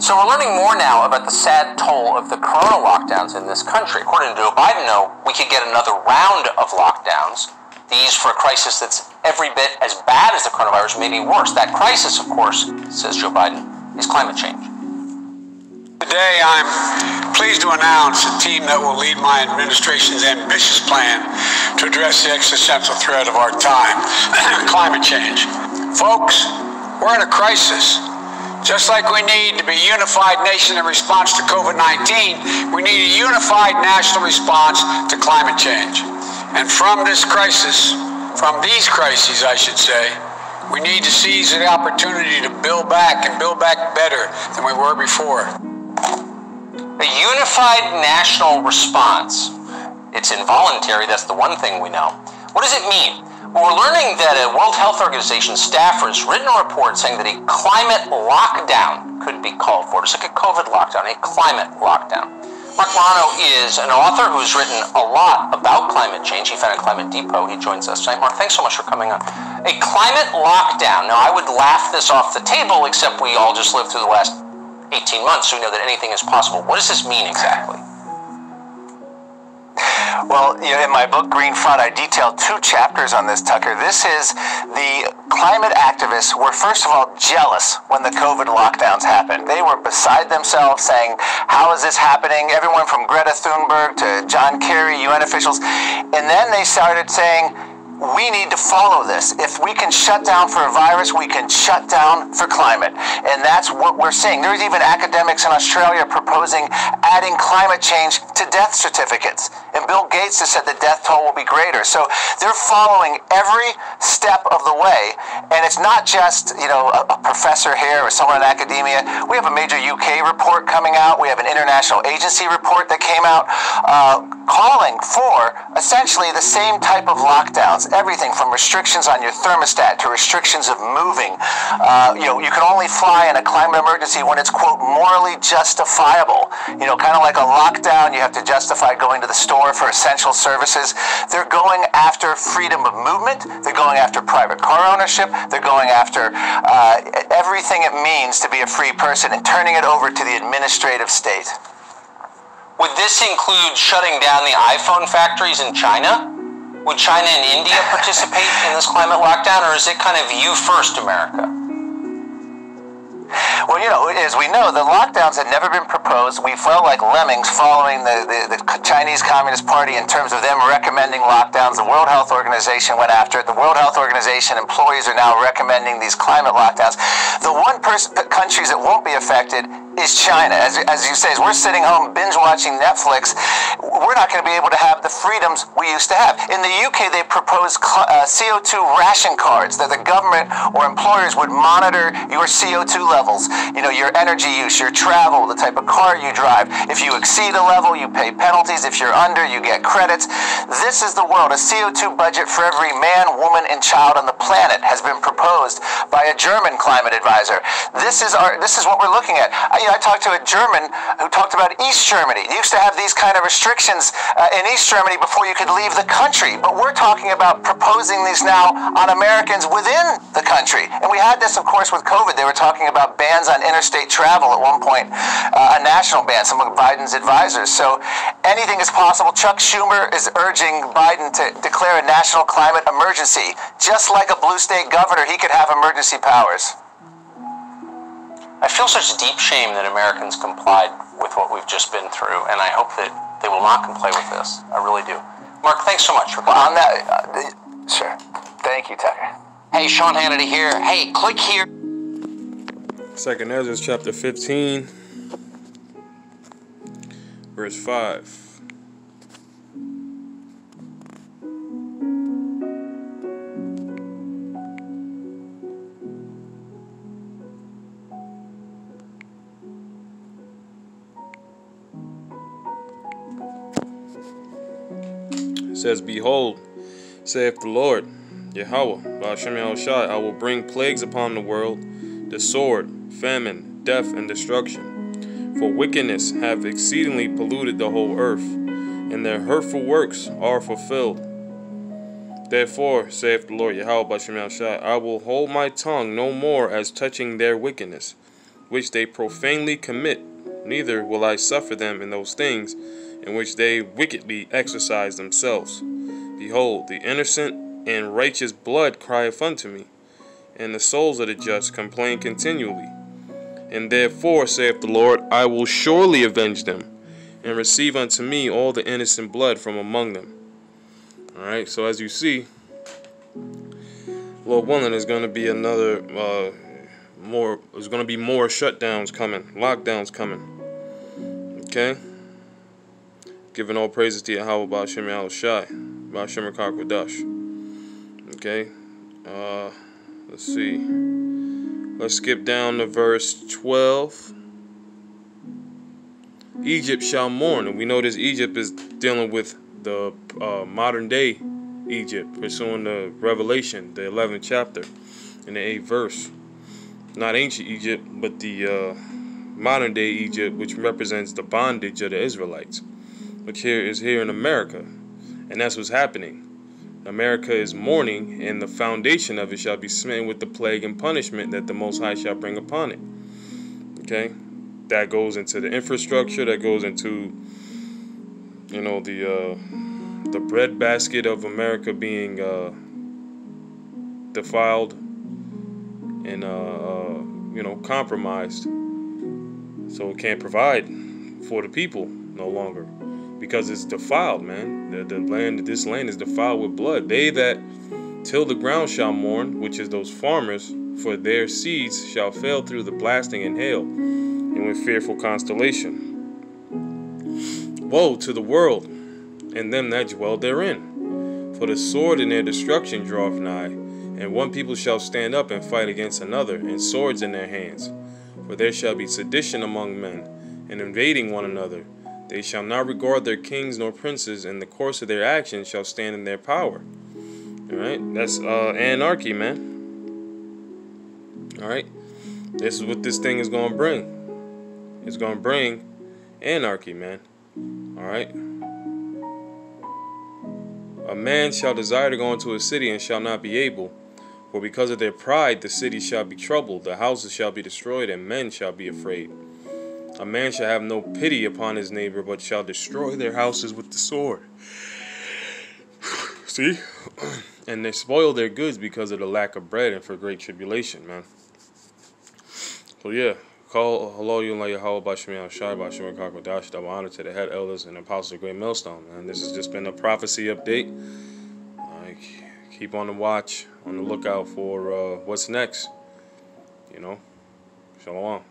So we're learning more now about the sad toll of the corona lockdowns in this country. According to Joe Biden, though, we could get another round of lockdowns. These for a crisis that's every bit as bad as the coronavirus, maybe worse. That crisis, of course, says Joe Biden, is climate change. Today, I'm pleased to announce a team that will lead my administration's ambitious plan to address the existential threat of our time, climate change. Folks, we're in a crisis. Just like we need to be a unified nation in response to COVID-19, we need a unified national response to climate change. And from this crisis, from these crises, I should say, we need to seize the opportunity to build back and build back better than we were before. A unified national response. It's involuntary, that's the one thing we know. What does it mean? Well, we're learning that a World Health Organization staffer has written a report saying that a climate lockdown could be called for. Just like a COVID lockdown, a climate lockdown. Marc Morano is an author who's written a lot about climate change. He founded Climate Depot. He joins us tonight. Marc, thanks so much for coming on. A climate lockdown. Now, I would laugh this off the table, except we all just lived through the last 18 months, so we know that anything is possible. What does this mean exactly? Well, in my book, Green Front, I detail 2 chapters on this, Tucker. This is the climate activists were, first of all, jealous when the COVID lockdowns happened. They were beside themselves saying, how is this happening? Everyone from Greta Thunberg to John Kerry, UN officials. And then they started saying, we need to follow this. If we can shut down for a virus, we can shut down for climate. And that's what we're seeing. There's even academics in Australia proposing adding climate change to death certificates. And Bill Gates has said the death toll will be greater. So they're following every step of the way. And it's not just, a professor here or someone in academia. We have a major UK report coming out. We have an international agency report that came out calling for essentially the same type of lockdowns. Everything from restrictions on your thermostat to restrictions of moving. You can only fly in a climate emergency when it's, quote, morally justifiable. Kind of like a lockdown, you have to justify going to the store for essential services. They're going after freedom of movement. They're going after private car ownership. They're going after everything it means to be a free person and turning it over to the administrative state. Would this include shutting down the iPhone factories in China? Would China and India participate in this climate lockdown, or is it kind of you first, America? Well, as we know, the lockdowns had never been proposed. We felt like lemmings following the Chinese Communist Party in terms of them recommending lockdowns. The World Health Organization went after it. The World Health Organization employees are now recommending these climate lockdowns. The one countries that won't be affected is China. As you say, as we're sitting home binge-watching Netflix, we're not going to be able to have the freedoms we used to have. In the UK, they proposed CO2 ration cards that the government or employers would monitor your CO2 levels, your energy use, your travel, the type of car you drive. If you exceed a level, you pay penalties. If you're under, you get credits. This is the world. A CO2 budget for every man, woman, and child on the planet has been proposed by a German climate advisor. This is what we're looking at. I talked to a German who talked about East Germany. They used to have these kind of restrictions in East Germany before you could leave the country. But we're talking about proposing these now on Americans within the country. And we had this, of course, with COVID. They were talking about bans on interstate travel at one point, a national ban, some of Biden's advisors. So anything is possible. Chuck Schumer is urging Biden to declare a national climate emergency. Just like a blue state governor, he could have emergency powers. I feel such deep shame that Americans complied with what we've just been through, and I hope that they will not comply with this. I really do. Marc, thanks so much for coming. On that, sure. Thank you, Tucker. Hey, Sean Hannity here. Hey, click here. 2nd Ezra chapter 15, verse 5. Says, behold, saith the Lord, Yahweh, Ba'ashem Yahushai, I will bring plagues upon the world, the sword, famine, death, and destruction. For wickedness hath exceedingly polluted the whole earth, and their hurtful works are fulfilled. Therefore, saith the Lord Yahweh, Ba'ashem Yahushai, I will hold my tongue no more as touching their wickedness, which they profanely commit, neither will I suffer them in those things in which they wickedly exercise themselves. Behold, the innocent and righteous blood crieth unto me, and the souls of the just complain continually. And therefore, saith the Lord, I will surely avenge them, and receive unto me all the innocent blood from among them. Alright, so as you see, Lord willing, there's going to be another, there's going to be more shutdowns coming, lockdowns coming. Okay? Giving all praises to Yahweh Ba'ashem Yahushai, Ba'ashem Rakakwadash. Okay? Let's see. Let's skip down to verse 12. Egypt shall mourn. And we know this Egypt is dealing with the modern day Egypt, pursuing the Revelation, the 11th chapter, in the 8th verse. Not ancient Egypt, but the modern day Egypt, which represents the bondage of the Israelites, which is here in America. And that's what's happening. America is mourning, and the foundation of it shall be smitten with the plague and punishment that the Most High shall bring upon it. Okay? That goes into the infrastructure, that goes into, you know, the breadbasket of America being defiled and, you know, compromised. So it can't provide for the people no longer. Because it's defiled, man. This land is defiled with blood. They that till the ground shall mourn, which is those farmers, for their seeds shall fail through the blasting and hail, and with fearful constellation. Woe to the world, and them that dwell therein. For the sword in their destruction draweth nigh, and one people shall stand up and fight against another, and swords in their hands. For there shall be sedition among men, and invading one another. They shall not regard their kings nor princes, and the course of their actions shall stand in their power. Alright? That's anarchy, man. Alright? This is what this thing is going to bring. It's going to bring anarchy, man. Alright? A man shall desire to go into a city and shall not be able. For because of their pride the city shall be troubled, the houses shall be destroyed, and men shall be afraid. A man shall have no pity upon his neighbor, but shall destroy their houses with the sword. See? And they spoil their goods because of the lack of bread and for great tribulation, man. So yeah, call hello you and Yahweh Ba'ashem Yahushai, Ba'ashem Rakakwadash, double honor to the head elders and apostles of Great Millstone, man. This has just been a prophecy update. Keep on the watch, on the lookout for what's next. You know? Shalom.